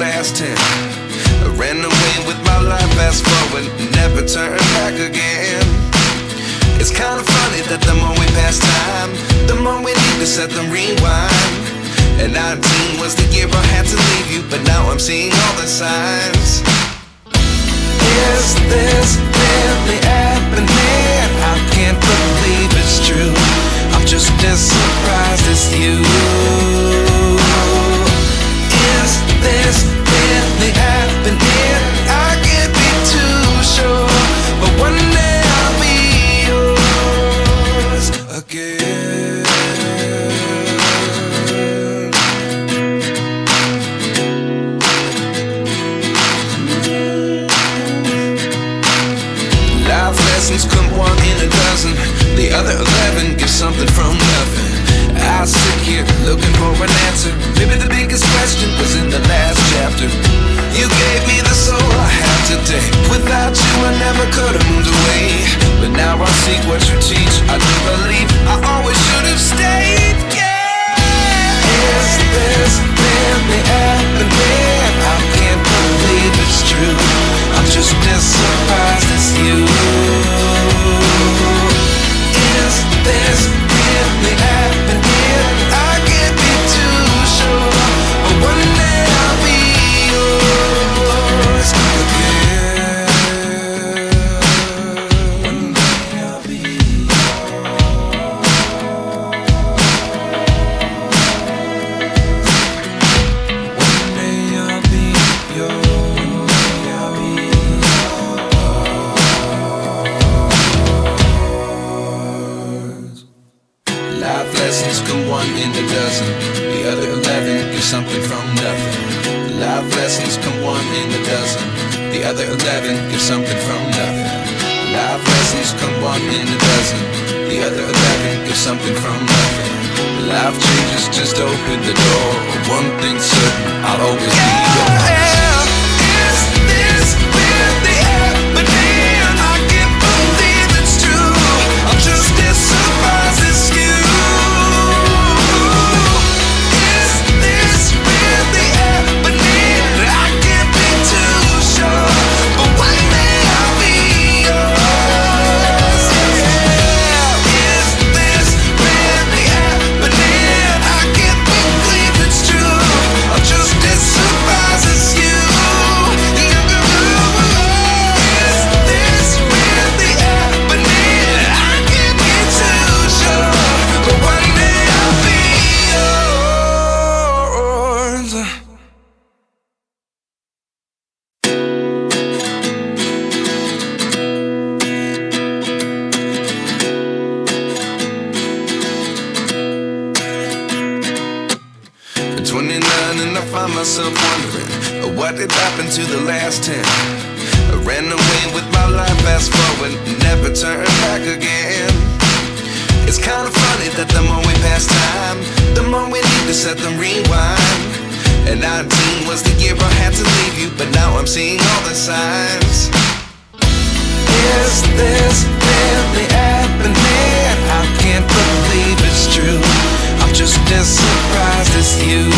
last 10. I ran away with my life, fast forward, never turn back again. It's kind of funny that the more we pass time, the more we need to set them rewind. And 19 was the year I had to leave you, but now I'm seeing all the signs. Is this really happening? I can't believe it's true. I'm just as surprised as you. Is this really happening? I can't be too sure, but one day I'll be yours again. Life lessons come one in a dozen. The other 11 give something from nothing. I sit here looking for an answer. Maybe the biggest question was in the last chapter. You gave me the soul I have today. Without you I never could have moved away. But now I see what you teach. I do believe I always should have stayed. Yeah. Is this really happening? I can't believe it's true. I'm just as surprised as you. Is this really happening? I can't be too sure, but one day I'll be yours again. One day I'll be yours. One day I'll be yours. I'll be yours. Life lessons come one in a dozen. The other 11 give something from nothing. Life lessons come one in a dozen. The other 11 give something from nothing. Life lessons come one in a dozen. The other 11 give something from nothing. Life changes, just open the door. One thing's certain, I'll always be yours. Is this really happening? I can't believe it's true. I'm just as surprised as you. Is this really happening? I can't be too sure, but one day I'll be yours. Yeah. Is this really happening? I can't believe it's true. I'm just as surprised as you. Is this really happening? I can't be too sure, but one day I'll be yours. At 29 and I find myself wondering, what did happen to the last 10? I ran away with my life, fast forward, never turn back again. It's kind of funny that the more we pass time, the more we need to set them rewind. And 19 was the year I had to leave you, but now I'm seeing all the signs. Is this really happening? I can't believe it's true. I'm just as surprised as you.